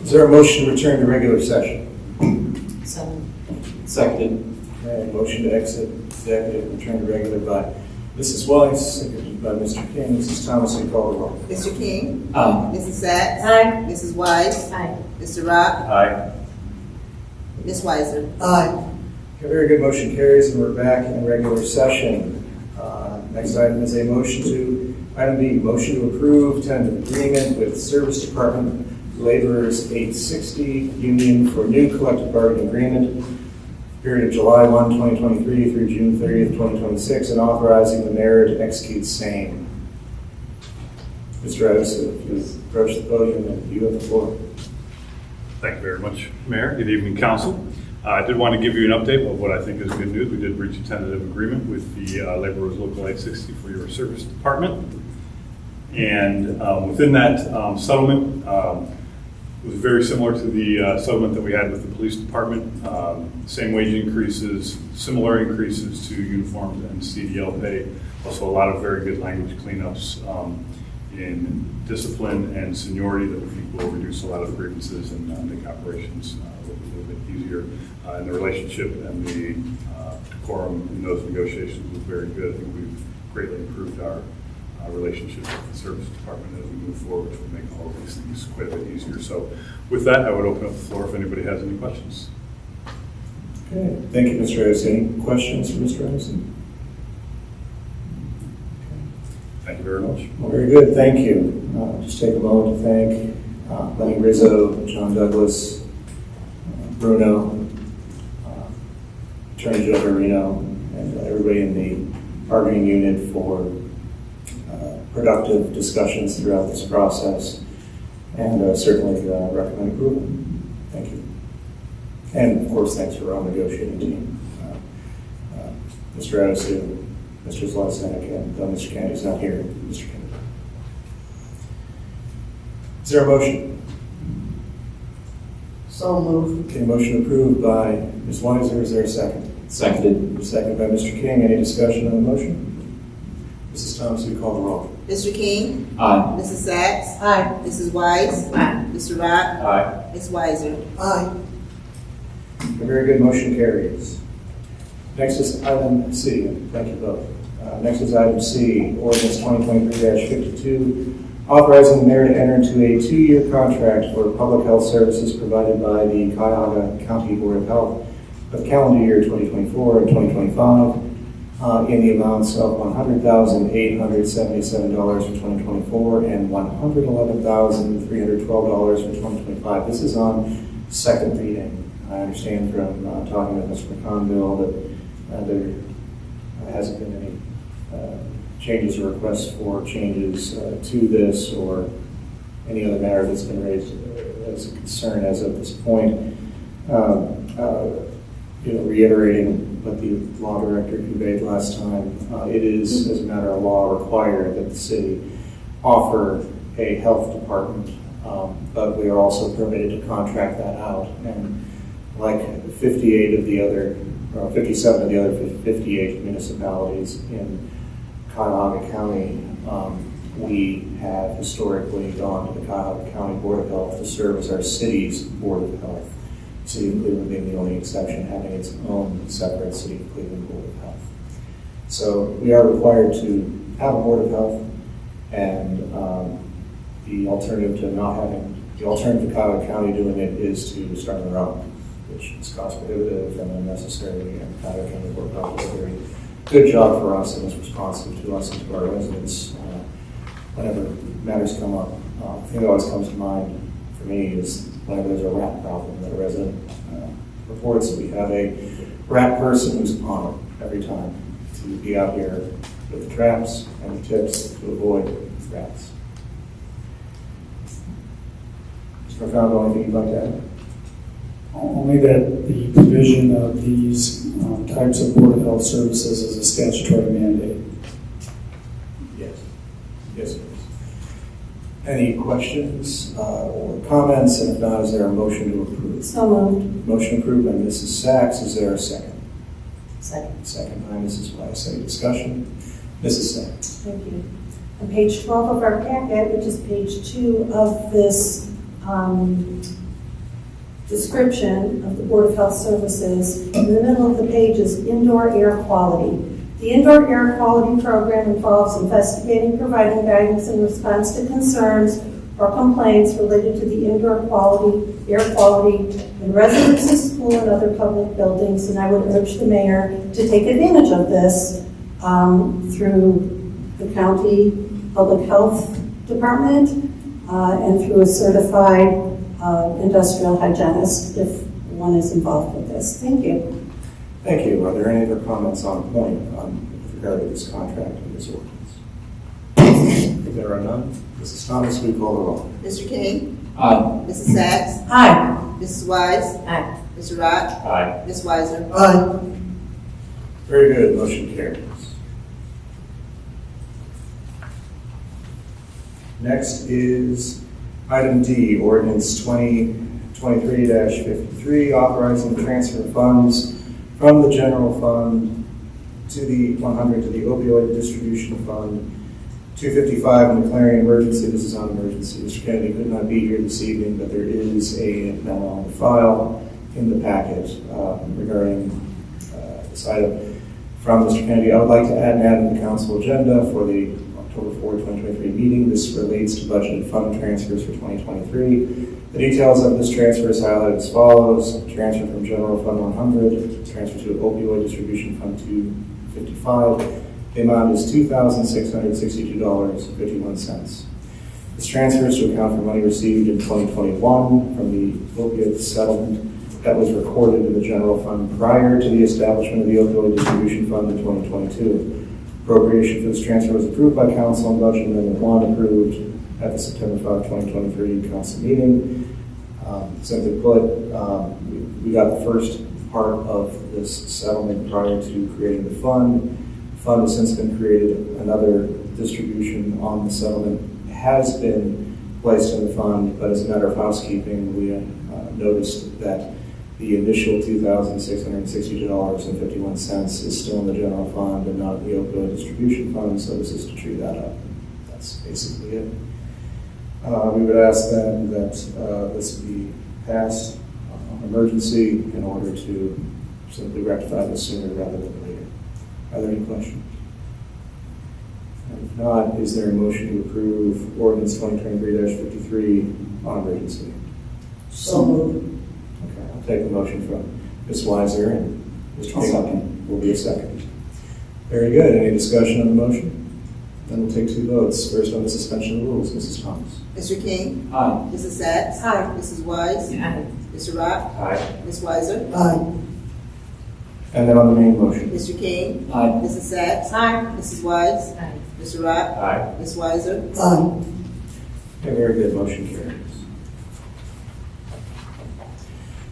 Is there a motion to return to regular session? Seconded. Okay, motion to exit executive, return to regular by Mrs. Weiss, seconded by Mr. King. Mrs. Thomas, you call the roll. Mr. King? Aye. Mrs. Sachs? Aye. Mrs. Weiss? Aye. Mr. Rock? Aye. Ms. Weiser? Aye. Okay, very good, motion carries, and we're back in regular session. Next item is a motion to, item B, motion to approve tentative agreement with Service Department Laborers 860 Union for new collective bargaining agreement, period of July 1, 2023 through June 30th, 2026, and authorizing the mayor to execute same. Mr. Edison, if you approach the podium, and you have the floor. Thank you very much, Mayor. Good evening, Council. I did want to give you an update of what I think is good news. We did reach a tentative agreement with the Laborers Local 860 for your service department. And within that settlement, it was very similar to the settlement that we had with the police department. Same wage increases, similar increases to uniforms and CDL pay. Also a lot of very good language cleanups in discipline and seniority that we think will reduce a lot of grievances and make operations a little bit easier. And the relationship and the decorum in those negotiations was very good. I think we've greatly improved our relationship with the service department as we move forward, which will make all of these things quite a bit easier. So with that, I would open up the floor if anybody has any questions. Okay, thank you, Mr. Edison. Any questions for Mr. Edison? Thank you very much. Well, very good, thank you. Just take a moment to thank Lenny Rizzo, John Douglas, Bruno, Attorney Joe Marino, and everybody in the bargaining unit for productive discussions throughout this process, and certainly recommend approval. Thank you. And of course, thanks for our negotiating team. Mr. Edison, Mr. Zlotnik, and Mr. Kennedy's not here. Mr. Kennedy. Is there a motion? So moved. Okay, motion approved by Ms. Weiser. Is there a second? Seconded. Second by Mr. King. Any discussion on the motion? Mrs. Thomas, will you call the roll? Mr. King? Aye. Mrs. Sachs? Aye. Mrs. Weiss? Aye. Mr. Rock? Aye. Ms. Weiser? Aye. A very good, motion carries. Next is item C. Thank you both. Next is item C, ordinance 2023-52, authorizing the mayor to enter into a 2-year contract for public health services provided by the Cuyahoga County Board of Health for the calendar year 2024 and 2025 in the amounts of $100,877 for 2024 and $111,312 for 2025. This is on second reading. I understand from talking with Mr. McConville that there hasn't been any changes or requests for changes to this or any other matter that's been raised as a concern as of this point. Reiterating what the law director conveyed last time, it is, as a matter of law, required that the city offer a health department, but we are also permitted to contract that out. And like 57 of the other 58 municipalities in Cuyahoga County, we have historically gone to the Cuyahoga County Board of Health to serve as our city's Board of Health. City of Cleveland being the only exception, having its own separate City of Cleveland Board of Health. So we are required to have a Board of Health, and the alternative to Cuyahoga County doing it is to start our own, which is cost prohibitive and unnecessary, and Cuyahoga County Board of Health does a very good job for us and is responsive to us and to our residents whenever matters come up. The thing that always comes to mind for me is whenever there's a rat problem that a resident reports. We have a rat person who's on it every time to be out here with the traps and the tips to avoid rats. Mr. McConnell, anything you'd like to add? Only that the provision of these types of Board of Health services is a statutory mandate. Yes. Yes, it is. Any questions or comments? And if not, is there a motion to approve? So moved. Motion approved by Mrs. Sacks. Is there a second? Second. Second by Mrs. Weiss. Any discussion? Mrs. Sacks. Thank you. On page 12 of our packet, which is page 2 of this description of the Board of Health Services, in the middle of the page is indoor air quality. The indoor air quality program involves investigating, providing guidance in response to concerns or complaints related to the indoor air quality in residences, school, and other public buildings. And I would urge the mayor to take advantage of this through the county public health department and through a certified industrial hygienist if one is involved with this. Thank you. Thank you. Are there any other comments on point with regard to this contract and this ordinance? If there are none, Mrs. Thomas, we call the roll. Mr. King? Aye. Mrs. Sacks? Aye. Mrs. Wise? Aye. Mr. Rock? Aye. Ms. Weiser? Aye. Very good. Motion carries. Next is item D, ordinance 2023-53, authorizing the transfer of funds from the general fund to the 100 to the opioid distribution fund, 255, and declaring emergency. This is on emergency. Mr. Kennedy could not be here this evening, but there is a memo on the file in the packet regarding this item from Mr. Kennedy. I would like to add an item to the council agenda for the October 4, 2023 meeting. This relates to budgeted fund transfers for 2023. The details of this transfer is highlighted as follows. Transfer from General Fund 100, transfer to Opioid Distribution Fund 255. The amount is $2,662.51. This transfer is to account for money received in 2021 from the opioid settlement that was recorded in the general fund prior to the establishment of the Opioid Distribution Fund in 2022. Appropriation for this transfer was approved by council on Budget Amendment 1, approved at the September 5, 2023 council meeting. Simply put, we got the first part of this settlement prior to creating the fund. The fund has since been created. Another distribution on the settlement has been placed in the fund, but as a matter of housekeeping, we noticed that the initial $2,662.51 is still in the general fund and not in the opioid distribution fund, so this is to true that up. That's basically it. We would ask then that this be passed on emergency in order to simply rectify this sooner rather than later. Are there any questions? And if not, is there a motion to approve ordinance 2023-53 on emergency? So moved. Okay, I'll take the motion from Ms. Weiser and Mr. King will be a second. Very good. Any discussion on the motion? Then we'll take two votes. First on the suspension of the rules, Mrs. Thomas. Mr. King? Aye. Mrs. Sacks? Aye. Mrs. Wise? Aye. Mr. Rock? Aye. Ms. Weiser? Aye. And then on the main motion. Mr. King? Aye. Mrs. Sacks? Aye. Mrs. Wise? Aye. Mr. Rock? Aye. Ms. Weiser? Aye. Okay, very good. Motion carries.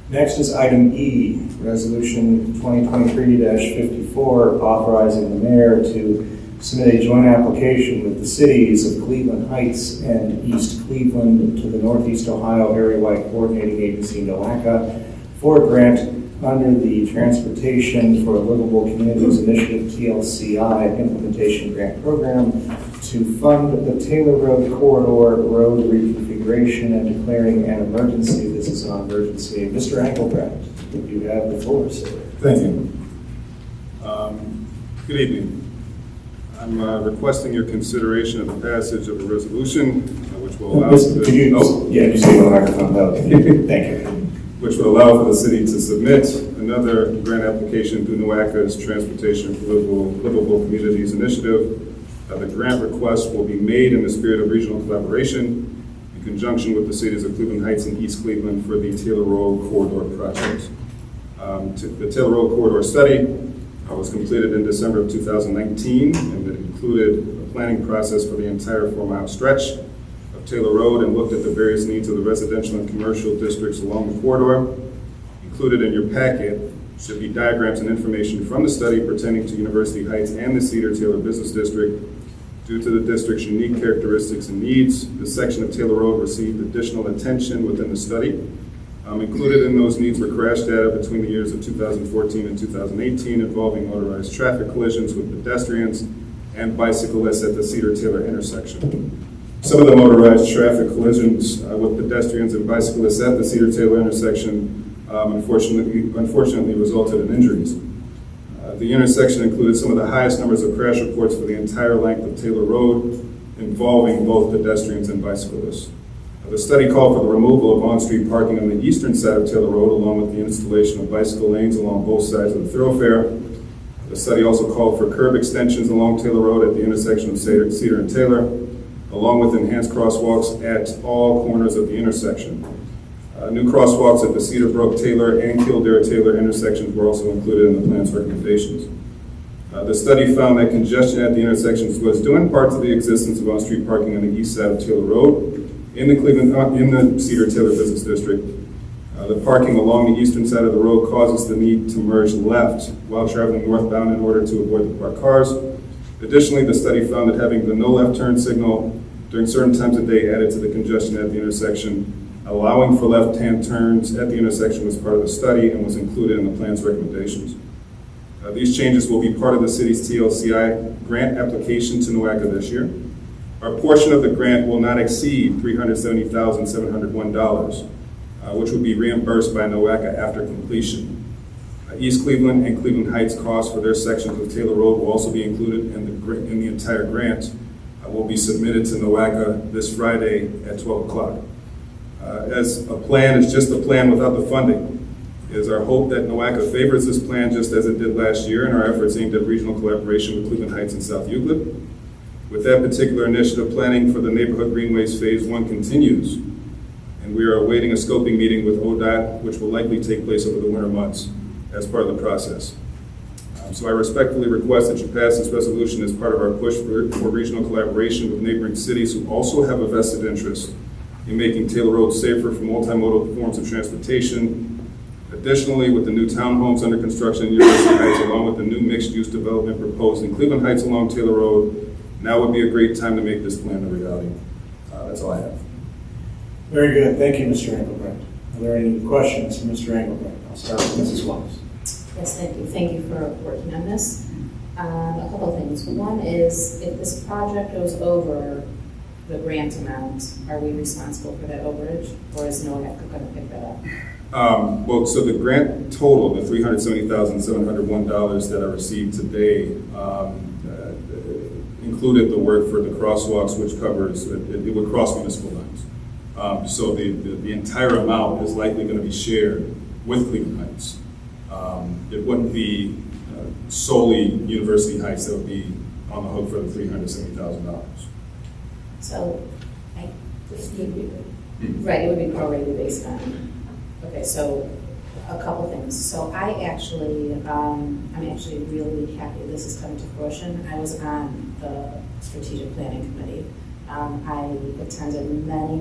Next is item E, resolution 2023-54, authorizing the mayor to submit a joint application with the cities of Cleveland Heights and East Cleveland to the Northeast Ohio Area-Wide Coordinating Agency, NOACA, for a grant under the Transportation for Livable Communities Initiative, TLCI, Implementation Grant Program to fund the Taylor Road Corridor road reconfiguration and declaring an emergency. This is an emergency. Mr. Engelbrecht, you have the floor, sir. Thank you. Good evening. I'm requesting your consideration of the passage of a resolution which will allow for Could you, yeah, just say the microphone. Thank you. which will allow for the city to submit another grant application through NOACA's Transportation for Livable Communities Initiative. The grant request will be made in the spirit of regional collaboration in conjunction with the cities of Cleveland Heights and East Cleveland for the Taylor Road Corridor project. The Taylor Road Corridor Study was completed in December of 2019, and it included a planning process for the entire 4-mile stretch of Taylor Road and looked at the various needs of the residential and commercial districts along the corridor. Included in your packet should be diagrams and information from the study pertaining to University Heights and the Cedar-Taylor Business District. Due to the district's unique characteristics and needs, this section of Taylor Road received additional attention within the study. Included in those needs were crash data between the years of 2014 and 2018 involving motorized traffic collisions with pedestrians and bicyclists at the Cedar-Taylor intersection. Some of the motorized traffic collisions with pedestrians and bicyclists at the Cedar-Taylor intersection unfortunately resulted in injuries. The intersection included some of the highest numbers of crash reports for the entire length of Taylor Road involving both pedestrians and bicyclists. The study called for the removal of on-street parking on the eastern side of Taylor Road along with the installation of bicycle lanes along both sides of the thoroughfare. The study also called for curb extensions along Taylor Road at the intersection of Cedar and Taylor, along with enhanced crosswalks at all corners of the intersection. New crosswalks at the Cedar Brook Taylor and Kildare Taylor intersections were also included in the plan's recommendations. The study found that congestion at the intersections was due in part to the existence of on-street parking on the east side of Taylor Road in the Cedar-Taylor Business District. The parking along the eastern side of the road causes the need to merge left while traveling northbound in order to avoid the parked cars. Additionally, the study found that having the no left turn signal during certain times of day added to the congestion at the intersection. Allowing for left-hand turns at the intersection was part of the study and was included in the plan's recommendations. These changes will be part of the city's TLCI grant application to NOACA this year. Our portion of the grant will not exceed $370,701, which will be reimbursed by NOACA after completion. East Cleveland and Cleveland Heights costs for their sections of Taylor Road will also be included in the entire grant. Will be submitted to NOACA this Friday at 12 o'clock. As a plan, it's just a plan without the funding. It is our hope that NOACA favors this plan just as it did last year in our efforts aimed at regional collaboration with Cleveland Heights and South Euclid. With that particular initiative, planning for the Neighborhood Greenways Phase 1 continues, and we are awaiting a scoping meeting with ODOT, which will likely take place over the winter months as part of the process. So I respectfully request that you pass this resolution as part of our push for regional collaboration with neighboring cities who also have a vested interest in making Taylor Road safer for multimodal forms of transportation. Additionally, with the new townhomes under construction in University Heights, along with the new mixed-use development proposed in Cleveland Heights along Taylor Road, now would be a great time to make this plan a reality. That's all I have. Very good. Thank you, Mr. Engelbrecht. Are there any questions for Mr. Engelbrecht? I'll start with Mrs. Wallace. Yes, thank you. Thank you for working on this. A couple of things. One is, if this project goes over the grant amount, are we responsible for that overage, or is NOACA going to pick that up? Well, so the grant total, the $370,701 that I received today, included the work for the crosswalks, which covers, it would cross municipal lines. So the entire amount is likely going to be shared with Cleveland Heights. It wouldn't be solely University Heights that would be on the hook for the $370,000. So, right, it would be prorated based on. Okay, so a couple things. So I'm actually really happy this is coming to fruition. I was on the strategic planning committee. I attended many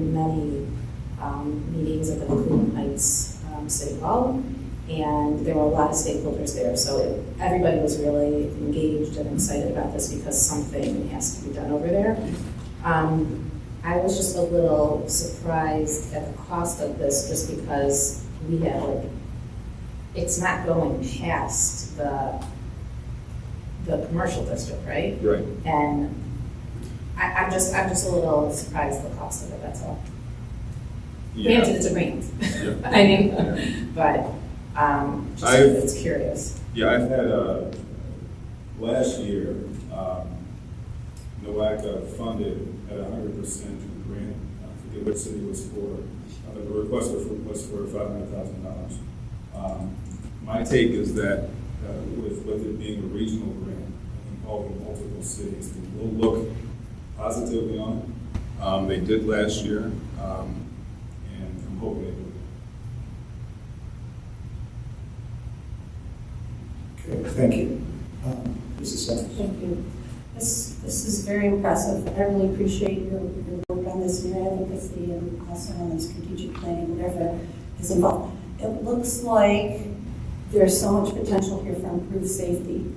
meetings at the Cleveland Heights City Hall, and there were a lot of stakeholders there. So everybody was really engaged and excited about this because something has to be done over there. I was just a little surprised at the cost of this, just because we have it's not going past the commercial district, right? Right. And I'm just a little surprised at the cost of it. That's all. Yeah. Granted, it's a grant. Yeah. I mean, but it's curious. Yeah, I've had last year. NOACA funded at 100% the grant. I forget what city it was for. The request was for $500,000. My take is that with it being a regional grant involving multiple cities, we'll look positively on it. They did last year, and I'm hoping they will. thank you. Mrs. Simmons? Thank you. This is very impressive. I really appreciate your work on this, your advocacy, and also on the strategic planning, whatever is involved. It looks like there's so much potential here for improved safety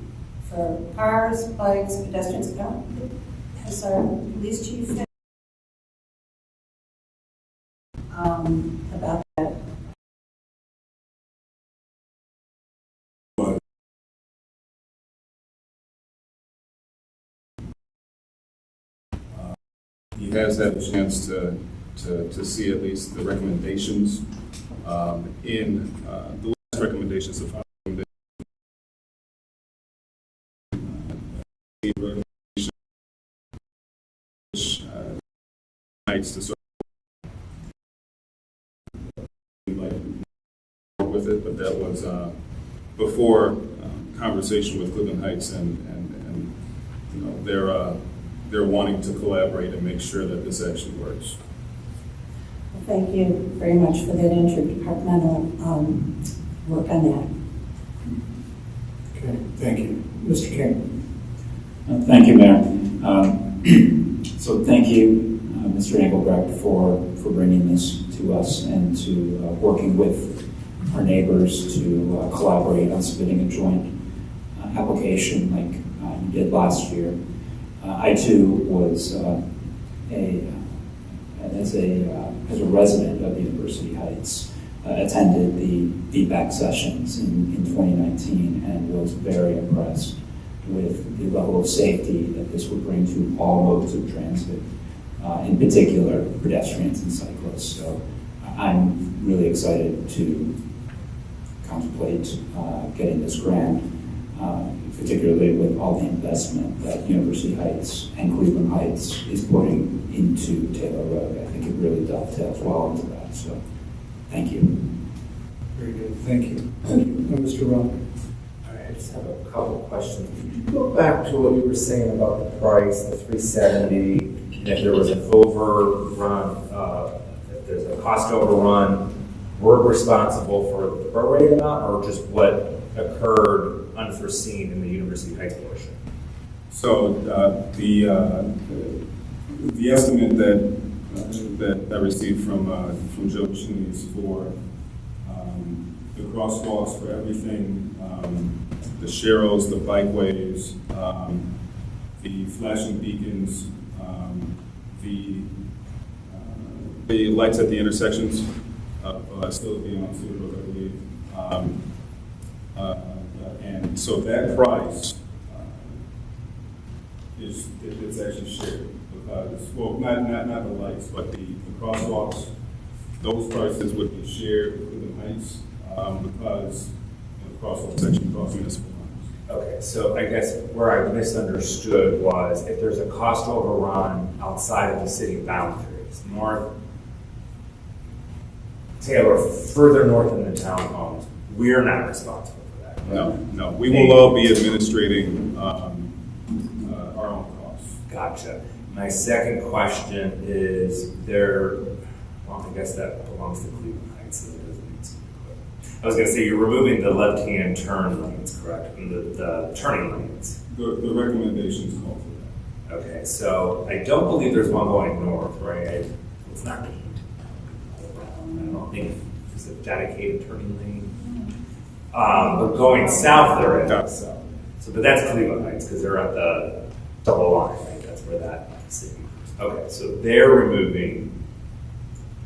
for cars, bikes, pedestrians. Has our police chief said about that? He has had a chance to see at least the recommendations in the last recommendations of Heights to sort of with it, but that was before conversation with Cleveland Heights, and you know they're wanting to collaborate and make sure that this actually works. Well, thank you very much for that interdepartmental work on that. Okay, thank you. Mr. King? Thank you, Mayor. So thank you, Mr. Engelbrecht, for bringing this to us and to working with our neighbors to collaborate on submitting a joint application like you did last year. I too was as a resident of University Heights, attended the feedback sessions in 2019 and was very impressed with the level of safety that this would bring to all modes of transit, in particular pedestrians and cyclists. So I'm really excited to contemplate getting this grant, particularly with all the investment that University Heights and Cleveland Heights is putting into Taylor Road. I think it really dovetails well into that. So thank you. Very good, thank you. Thank you. Mr. Rock? I just have a couple of questions. Could you go back to what you were saying about the price, the $370, and if there was an overrun, if there's a cost overrun, we're responsible for the prorated amount, or just what occurred unforeseen in the University Heights portion? So the estimate that I received from Joe Cheney is for the crosswalks, for everything, the sharrows, the bikeways, the flashing beacons, the lights at the intersections of still being on Cedar Road, I believe. And so that price it's actually shared because, well, not the lights, but the crosswalks. Those prices would be shared with Cleveland Heights because the crosswalks actually cross municipal lines. Okay, so I guess where I misunderstood was if there's a cost overrun outside of the city boundaries, north, Taylor, further north in the town owns, we're not responsible for that. No, we will all be administrating our own costs. Gotcha. My second question is well, I guess that belongs to Cleveland Heights. So it doesn't. I was going to say you're removing the left-hand turn lanes, correct? And the turning lanes. The recommendations call for that. Okay, so I don't believe there's one going north, right? It's not named. I don't think it's a dedicated turning lane. But going south there is. That's south. So, but that's Cleveland Heights because they're at the double line, right? That's where that city. Okay, so they're removing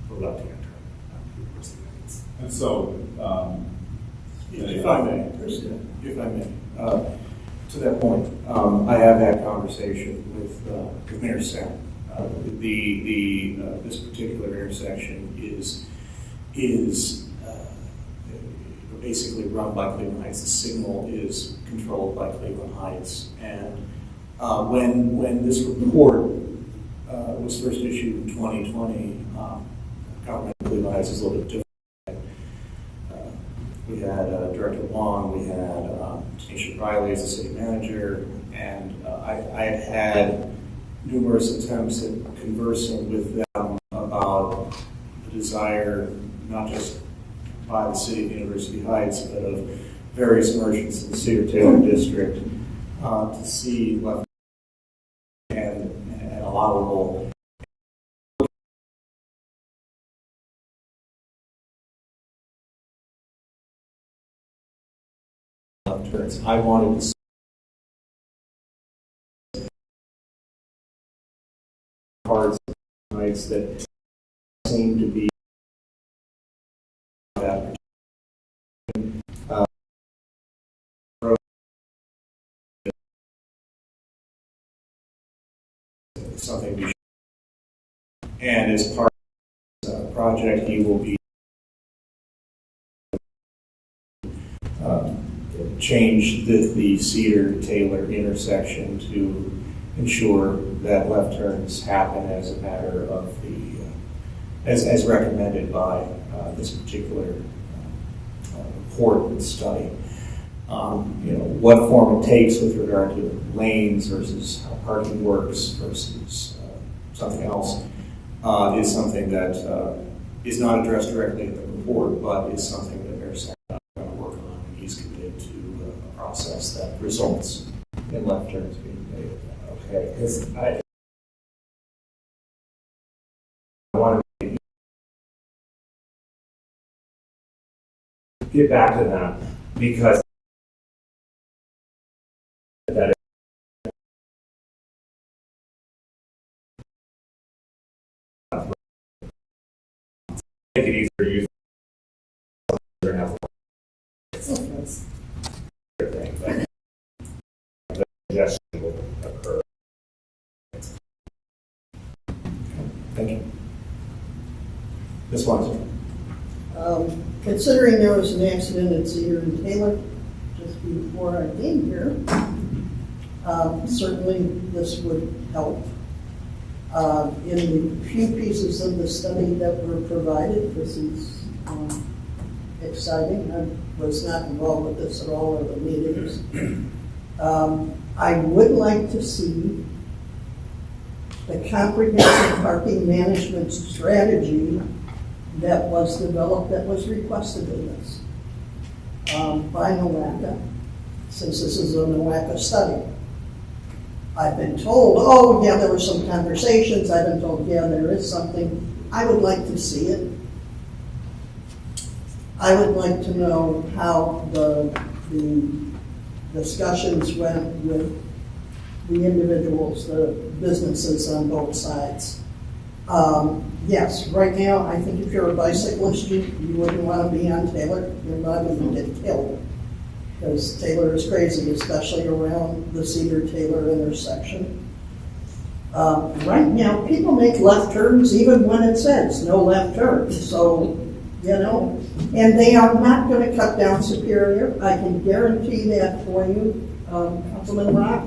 the left-hand turn on University Heights. And so, If I may, to that point, I have had conversation with Mayor Sam. This particular intersection is basically run by Cleveland Heights. The signal is controlled by Cleveland Heights. And when this report was first issued in 2020, government of Cleveland Heights is a little bit different. We had Director Wong, we had Tanisha Riley as the city manager, and I had numerous attempts at conversing with them about the desire, not just by the city of University Heights, but of various merchants in the Cedar Taylor district to see left and allowable left turns. I wanted to see cards nights that seem to be that something we should. And as part of the project, he will be change the Cedar Taylor intersection to ensure that left turns happen as a matter of the as recommended by this particular report and study. What form it takes with regard to lanes versus how parking works versus something else is something that is not addressed directly in the report, but is something that Mayor Sack is going to work on, and he's committed to a process that results in left turns being made. Okay, because I want to get back to them because that make it easier to use and have thing, but the suggestion will occur. Thank you. Ms. Weiser. Considering there was an accident at Cedar and Taylor just before I came here, certainly this would help. In the few pieces of the study that were provided, this is exciting. I was not involved with this at all in the meetings. I would like to see the comprehensive parking management strategy that was developed, that was requested in this by NOACA, since this is a NOACA study. I've been told, oh, yeah, there were some conversations. I've been told, yeah, there is something. I would like to see it. I would like to know how the discussions went with the individuals, the businesses on both sides. Yes, right now, I think if you're a bicyclist, you wouldn't want to be on Taylor. You're not going to get killed. Because Taylor is crazy, especially around the Cedar-Taylor intersection. Right now, people make left turns even when it says no left turn. So, and they are not going to cut down Superior. I can guarantee that for you, Councilman Rock.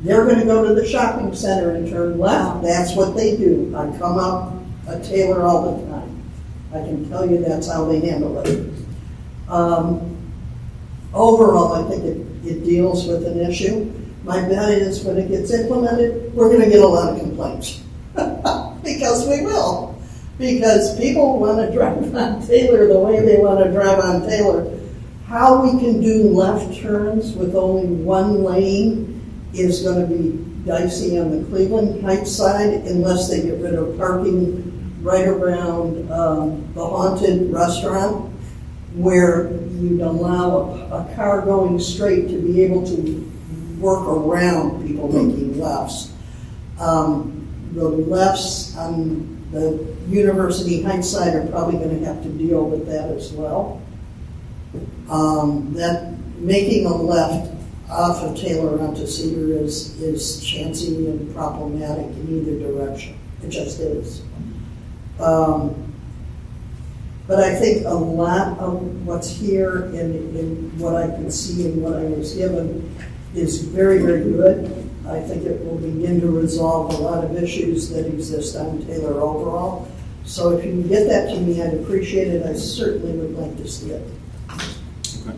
They're going to go to the shopping center and turn left. That's what they do. I come up a Taylor all the time. I can tell you that's how they handle it. Overall, I think it deals with an issue. My bet is when it gets implemented, we're going to get a lot of complaints. Because we will. Because people want to drive on Taylor the way they want to drive on Taylor. How we can do left turns with only one lane is going to be dicey on the Cleveland Heights side unless they get rid of parking right around the haunted restaurant, where you'd allow a car going straight to be able to work around people making lefts. The lefts on the University Heights side are probably going to have to deal with that as well. That making a left off of Taylor onto Cedar is chancy and problematic in either direction. It just is. But I think a lot of what's here in what I can see and what I was given is very, very good. I think it will begin to resolve a lot of issues that exist on Taylor overall. So if you can get that to me, I'd appreciate it. I certainly would like to see it. Okay.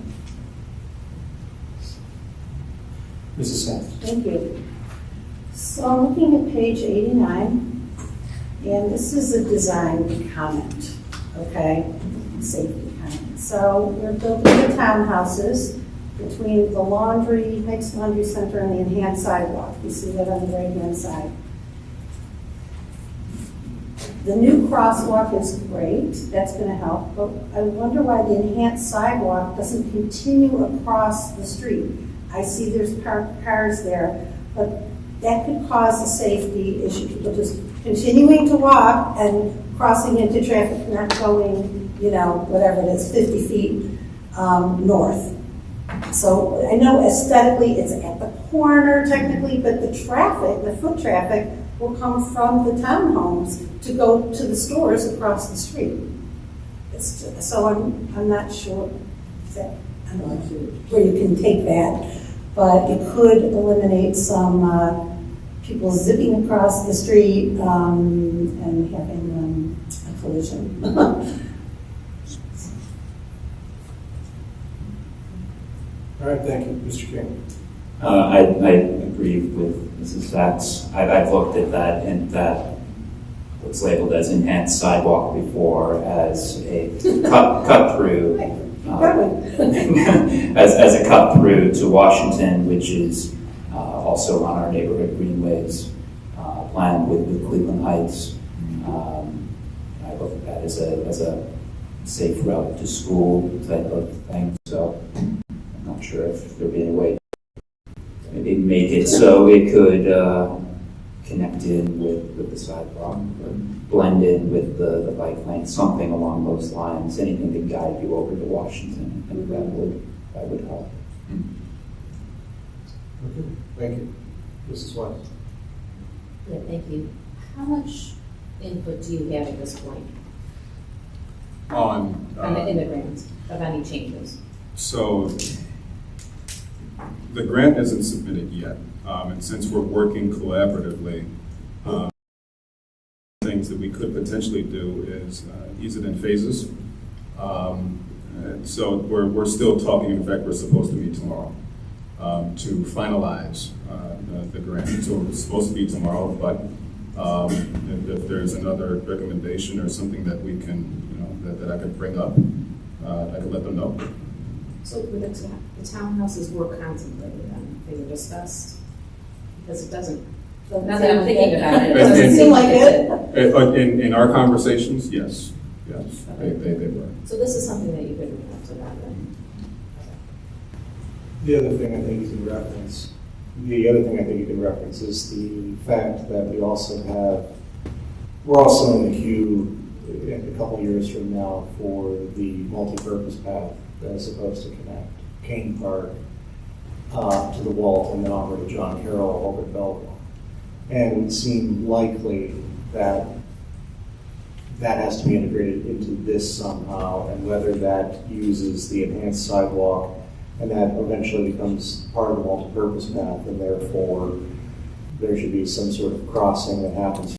Mrs. Sanders. Thank you. So I'm looking at page 89, and this is a design comment, okay? Safety comment. So we're building the townhouses between the laundry, mixed laundry center and the enhanced sidewalk. You see that on the right-hand side. The new crosswalk is great, that's going to help, but I wonder why the enhanced sidewalk doesn't continue across the street. I see there's parked cars there, but that could cause a safety issue. People just continuing to walk and crossing into traffic, not going, you know, whatever it is, 50 feet north. So I know aesthetically it's at the corner technically, but the traffic, the foot traffic, will come from the townhomes to go to the stores across the street. So I'm not sure I'm not sure where you can take that, but it could eliminate some people zipping across the street and having a collision. All right, thank you. Mr. King. I agree with Mrs. Sachs. I've looked at that, and that what's labeled as enhanced sidewalk before as a cut through, as a cut through to Washington, which is also on our neighborhood greenways plan with Cleveland Heights. I look at that as a safe route to school type of thing. So I'm not sure if there'd be a way to maybe make it so it could connect in with the sidewalk, or blend in with the bike lane, something along those lines. Anything to guide you over to Washington, I think that would help. Okay, thank you. Mrs. Weiss. Yeah, thank you. How much input do you have at this point On in the grant of any changes? So the grant isn't submitted yet, and since we're working collaboratively, things that we could potentially do is ease it in phases. So we're still talking. In fact, we're supposed to meet tomorrow to finalize the grant. So it's supposed to be tomorrow, but if there's another recommendation or something that we can, that I could bring up, I could let them know. So the townhouses were contemplated then, they were discussed? Because it doesn't, now that I'm thinking about it, it doesn't seem like it. In our conversations, yes, they were. So this is something that you could have to that then? The other thing I think you can reference is the fact that we're also in the queue a couple years from now for the multi-purpose path that is supposed to connect Kane Park to the Walt and then over to John Carroll over to Belleville. And it would seem likely that that has to be integrated into this somehow, and whether that uses the enhanced sidewalk and that eventually becomes part of the multi-purpose path, and therefore there should be some sort of crossing that happens